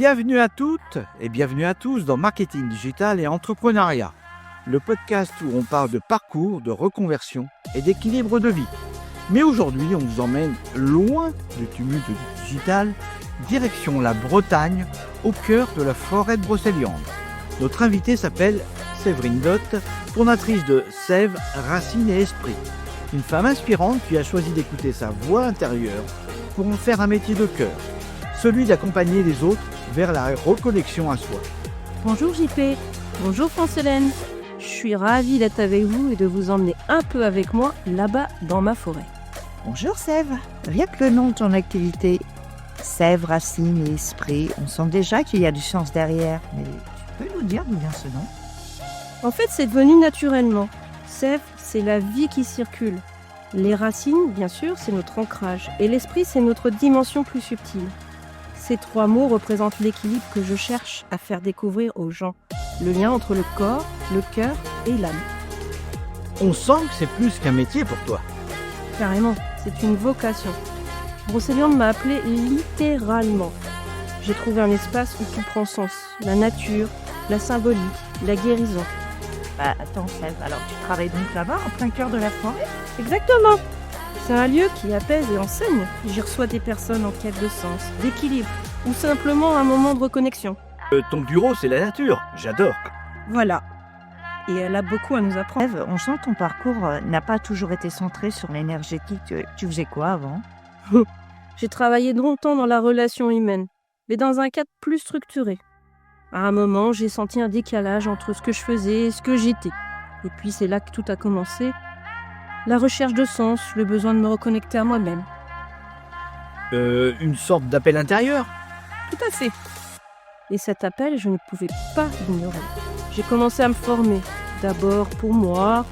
Bienvenue à toutes et bienvenue à tous dans Marketing Digital et Entrepreneuriat, le podcast où on parle de parcours, de reconversion et d'équilibre de vie. Mais aujourd'hui, on vous emmène loin du tumulte du digital, direction la Bretagne, au cœur de la forêt de Brocéliande. Notre invitée s'appelle Séverine Dott, fondatrice de Sève, Racines et Esprit. Une femme inspirante qui a choisi d'écouter sa voix intérieure pour en faire un métier de cœur, celui d'accompagner les autres vers la reconnexion à soi. Bonjour JP, bonjour France-Hélène. Je suis ravie d'être avec vous et de vous emmener un peu avec moi là-bas dans ma forêt. Bonjour Sève, rien que le nom de ton activité, Sève, Racines et Esprit, on sent déjà qu'il y a du sens derrière. Mais tu peux nous dire d'où vient ce nom ? En fait, c'est devenu naturellement. Sève, c'est la vie qui circule. Les racines, bien sûr, c'est notre ancrage. Et l'esprit, c'est notre dimension plus subtile. Ces trois mots représentent l'équilibre que je cherche à faire découvrir aux gens. Le lien entre le corps, le cœur et l'âme. On sent que c'est plus qu'un métier pour toi. Carrément, c'est une vocation. Brocéliande m'a appelée littéralement. J'ai trouvé un espace où tout prend sens. La nature, la symbolique, la guérison. Attends Sève, alors tu travailles donc là-bas, en plein cœur de la forêt ? Exactement. C'est un lieu qui apaise et enseigne. J'y reçois des personnes en quête de sens, d'équilibre, ou simplement un moment de reconnexion. Ton bureau, c'est la nature. J'adore. Voilà. Et elle a beaucoup à nous apprendre. Sève, on sent que ton parcours n'a pas toujours été centré sur l'énergétique. Tu faisais quoi avant ? J'ai travaillé longtemps dans la relation humaine, mais dans un cadre plus structuré. À un moment, j'ai senti un décalage entre ce que je faisais et ce que j'étais. Et puis c'est là que tout a commencé. La recherche de sens, le besoin de me reconnecter à moi-même. Une sorte d'appel intérieur. Tout à fait. Et cet appel, je ne pouvais pas l'ignorer. J'ai commencé à me former. D'abord pour moi,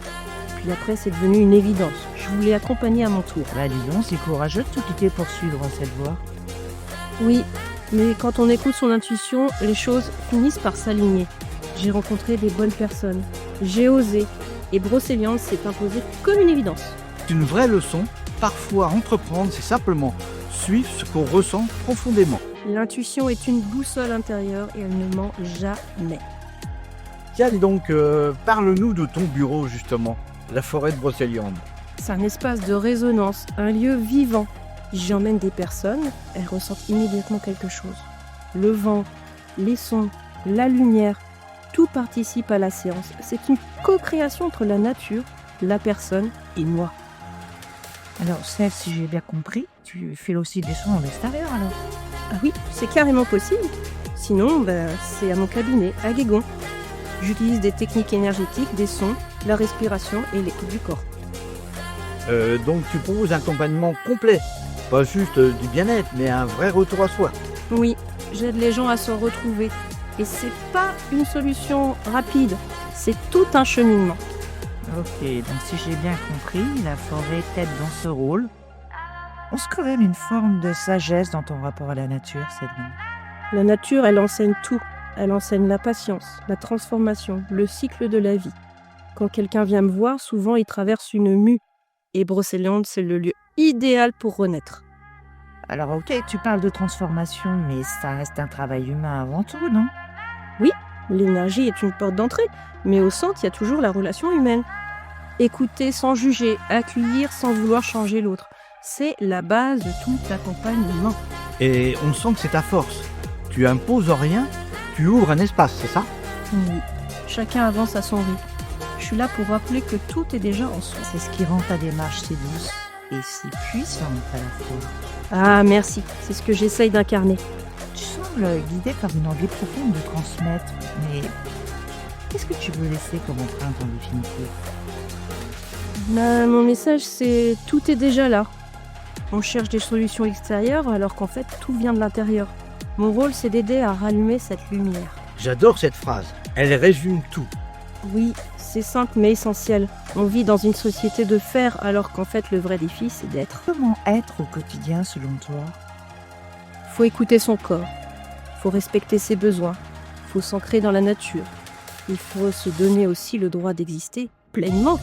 puis après c'est devenu une évidence. Je voulais accompagner à mon tour. Dis donc, c'est courageux de tout quitter pour suivre cette voie. Oui, mais quand on écoute son intuition, les choses finissent par s'aligner. J'ai rencontré des bonnes personnes. J'ai osé. Et Brocéliande s'est imposée comme une évidence. C'est une vraie leçon. Parfois, entreprendre, c'est simplement suivre ce qu'on ressent profondément. L'intuition est une boussole intérieure et elle ne ment jamais. Tiens, dis donc, parle-nous de ton bureau, justement, la forêt de Brocéliande. C'est un espace de résonance, un lieu vivant. J'y emmène des personnes, elles ressentent immédiatement quelque chose. Le vent, les sons, la lumière, tout participe à la séance. C'est une co-création entre la nature, la personne et moi. Alors Sève, si j'ai bien compris, tu fais aussi des sons en extérieur alors ? Ah oui, c'est carrément possible. Sinon, c'est à mon cabinet, à Guégon. J'utilise des techniques énergétiques, des sons, la respiration et l'écoute du corps. Donc tu proposes un accompagnement complet. Pas juste du bien-être, mais un vrai retour à soi. Oui, j'aide les gens à se retrouver. Et c'est pas une solution rapide, c'est tout un cheminement. Ok, donc si j'ai bien compris, la forêt t'aide dans ce rôle. On se quand même une forme de sagesse dans ton rapport à la nature, Séverine. La nature, elle enseigne tout. Elle enseigne la patience, la transformation, le cycle de la vie. Quand quelqu'un vient me voir, souvent il traverse une mue. Et Brocéliande, c'est le lieu idéal pour renaître. Alors ok, tu parles de transformation, mais ça reste un travail humain avant tout, non ? Oui, l'énergie est une porte d'entrée, mais au centre, il y a toujours la relation humaine. Écouter sans juger, accueillir sans vouloir changer l'autre. C'est la base de tout accompagnement. Et on sent que c'est ta force. Tu imposes rien, tu ouvres un espace, c'est ça ? Oui, chacun avance à son rythme. Je suis là pour rappeler que tout est déjà en soi. C'est ce qui rend ta démarche si douce et si puissante à la fois. Ah, merci, c'est ce que j'essaye d'incarner. Tu sembles guidé par une envie profonde de transmettre, mais qu'est-ce que tu veux laisser comme empreinte en définitive ? Mon message, c'est tout est déjà là. On cherche des solutions extérieures alors qu'en fait, tout vient de l'intérieur. Mon rôle, c'est d'aider à rallumer cette lumière. J'adore cette phrase. Elle résume tout. Oui, c'est simple mais essentiel. On vit dans une société de faire alors qu'en fait, le vrai défi, c'est d'être. Comment être au quotidien selon toi ? Faut écouter son corps. Faut respecter ses besoins. Faut s'ancrer dans la nature. Il faut se donner aussi le droit d'exister pleinement.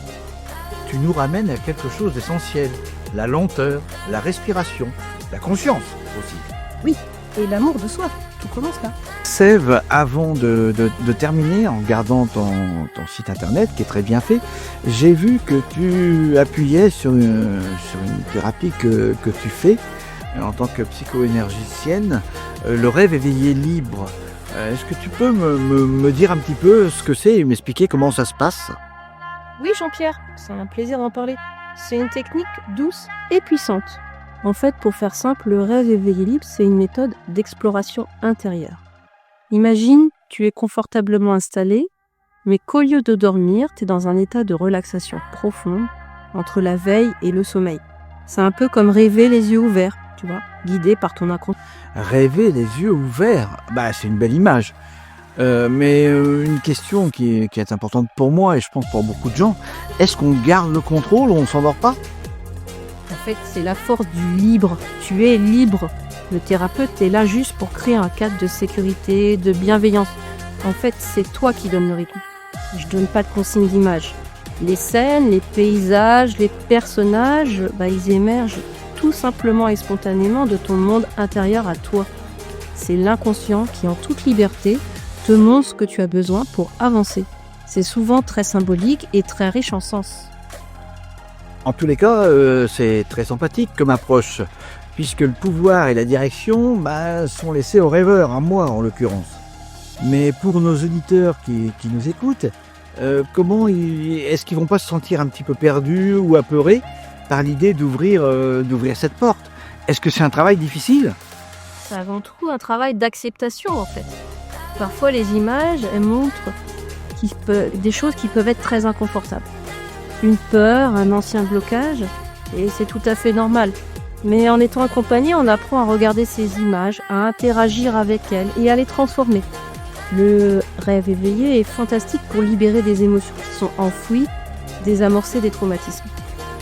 Tu nous ramènes à quelque chose d'essentiel. La lenteur, la respiration, la conscience aussi. Oui, et l'amour de soi. tout commence là. Sève, avant de terminer, en regardant ton site internet, qui est très bien fait, j'ai vu que tu appuyais sur une thérapie que tu fais en tant que psycho-énergéticienne, le rêve éveillé libre. Est-ce que tu peux me dire un petit peu ce que c'est et m'expliquer comment ça se passe ? Oui Jean-Pierre, c'est un plaisir d'en parler. C'est une technique douce et puissante. En fait, pour faire simple, le rêve éveillé libre, c'est une méthode d'exploration intérieure. Imagine, tu es confortablement installé, mais qu'au lieu de dormir, tu es dans un état de relaxation profonde entre la veille et le sommeil. C'est un peu comme rêver les yeux ouverts, tu vois, guidé par ton inconscient. Rêver les yeux ouverts, c'est une belle image. Mais une question qui est importante pour moi et je pense pour beaucoup de gens, est-ce qu'on garde le contrôle ou on ne s'endort pas ? En fait, c'est la force du libre. Tu es libre. Le thérapeute est là juste pour créer un cadre de sécurité, de bienveillance. En fait, c'est toi qui donnes le rythme. Je donne pas de consignes d'image. Les scènes, les paysages, les personnages, ils émergent tout simplement et spontanément de ton monde intérieur à toi. C'est l'inconscient qui, en toute liberté, te montre ce que tu as besoin pour avancer. C'est souvent très symbolique et très riche en sens. En tous les cas, c'est très sympathique comme approche, puisque le pouvoir et la direction sont laissés aux rêveurs, à moi en l'occurrence. Mais pour nos auditeurs qui nous écoutent, est-ce qu'ils vont pas se sentir un petit peu perdus ou apeurés par l'idée d'ouvrir cette porte ? Est-ce que c'est un travail difficile ? C'est avant tout un travail d'acceptation en fait. Parfois les images, elles montrent des choses qui peuvent être très inconfortables. Une peur, un ancien blocage, et c'est tout à fait normal. Mais en étant accompagné, on apprend à regarder ces images, à interagir avec elles et à les transformer. Le rêve éveillé est fantastique pour libérer des émotions qui sont enfouies, désamorcer des traumatismes,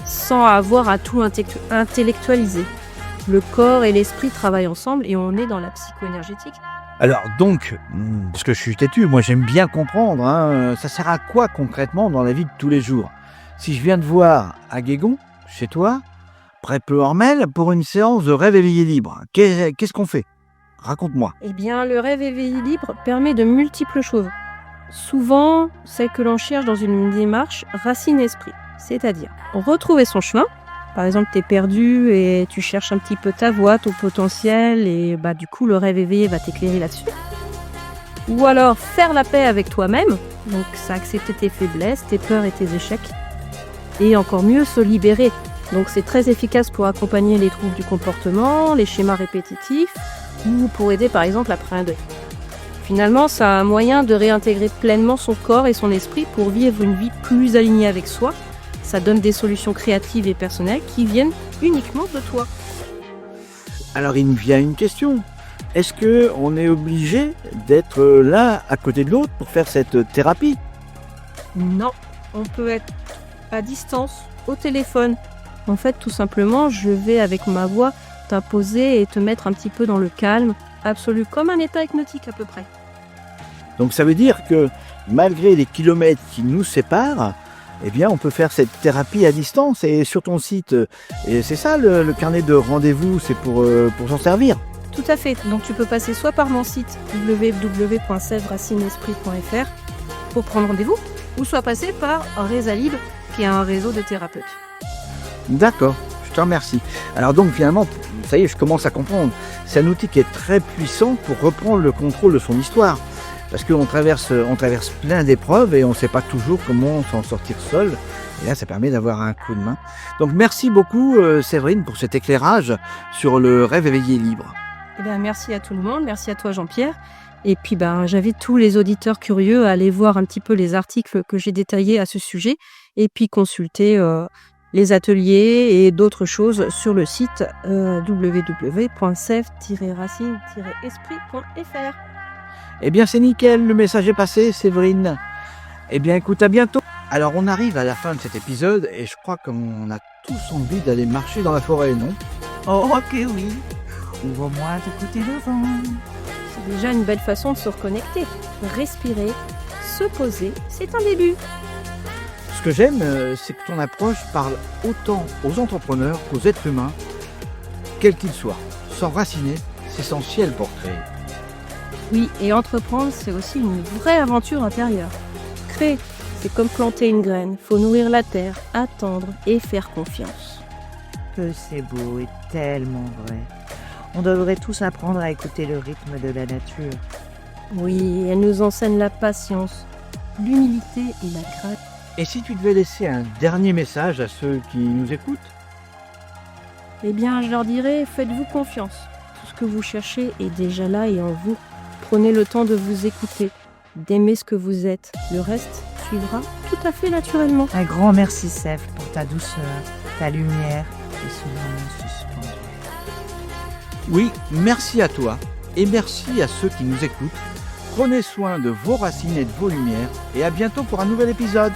sans avoir à tout intellectualiser. Le corps et l'esprit travaillent ensemble et on est dans la psycho-énergétique. Alors donc, parce que je suis têtu, moi j'aime bien comprendre, ça sert à quoi concrètement dans la vie de tous les jours ? Si je viens te voir à Guégon, chez toi, près Pleuharmel, pour une séance de rêve éveillé libre, qu'est-ce qu'on fait ? Raconte-moi. Eh bien, le rêve éveillé libre permet de multiples choses. Souvent, c'est que l'on cherche dans une démarche racine-esprit, c'est-à-dire retrouver son chemin. Par exemple, tu es perdu et tu cherches un petit peu ta voie, ton potentiel, et du coup, le rêve éveillé va t'éclairer là-dessus. Ou alors, faire la paix avec toi-même, donc ça accepter tes faiblesses, tes peurs et tes échecs. Et encore mieux, se libérer. Donc c'est très efficace pour accompagner les troubles du comportement, les schémas répétitifs, ou pour aider par exemple après un deuil. Finalement, c'est un moyen de réintégrer pleinement son corps et son esprit pour vivre une vie plus alignée avec soi. Ça donne des solutions créatives et personnelles qui viennent uniquement de toi. Alors il me vient une question. Est-ce qu'on est obligé d'être l'un à côté de l'autre pour faire cette thérapie ? Non, on peut être à distance, au téléphone. En fait, tout simplement, je vais avec ma voix t'imposer et te mettre un petit peu dans le calme absolu, comme un état hypnotique à peu près. Donc ça veut dire que malgré les kilomètres qui nous séparent, on peut faire cette thérapie à distance et sur ton site. Et c'est ça le carnet de rendez-vous, c'est pour s'en servir. Tout à fait. Donc tu peux passer soit par mon site www.sevracineesprit.fr pour prendre rendez-vous, ou soit passer par Résalib, qui est un réseau de thérapeutes. D'accord, je te remercie. Alors donc finalement, ça y est, je commence à comprendre. C'est un outil qui est très puissant pour reprendre le contrôle de son histoire. Parce qu'on traverse plein d'épreuves et on ne sait pas toujours comment s'en sortir seul. Et là, ça permet d'avoir un coup de main. Donc merci beaucoup Séverine pour cet éclairage sur le rêve éveillé libre. Merci à tout le monde, merci à toi Jean-Pierre. Et puis j'invite tous les auditeurs curieux à aller voir un petit peu les articles que j'ai détaillés à ce sujet et puis consulter les ateliers et d'autres choses sur le site www.sev-racine-esprit.fr. C'est nickel, le message est passé Séverine. Écoute, à bientôt. Alors on arrive à la fin de cet épisode et je crois qu'on a tous envie d'aller marcher dans la forêt, non ? Oh, ok, oui. Ouvre-moi d'écouter le vent. C'est déjà une belle façon de se reconnecter. Respirer, se poser, c'est un début. Ce que j'aime, c'est que ton approche parle autant aux entrepreneurs qu'aux êtres humains, quels qu'ils soient. S'enraciner, c'est essentiel pour créer. Oui, et entreprendre, c'est aussi une vraie aventure intérieure. Créer, c'est comme planter une graine. Faut nourrir la terre, attendre et faire confiance. Que c'est beau et tellement vrai. On devrait tous apprendre à écouter le rythme de la nature. Oui, elle nous enseigne la patience, l'humilité et la grâce. Et si tu devais laisser un dernier message à ceux qui nous écoutent? Eh bien, je leur dirais, faites-vous confiance. Tout ce que vous cherchez est déjà là et en vous. Prenez le temps de vous écouter, d'aimer ce que vous êtes. Le reste suivra tout à fait naturellement. Un grand merci, Sève, pour ta douceur, ta lumière et ce moment suspendu. Oui, merci à toi et merci à ceux qui nous écoutent. Prenez soin de vos racines et de vos lumières et à bientôt pour un nouvel épisode.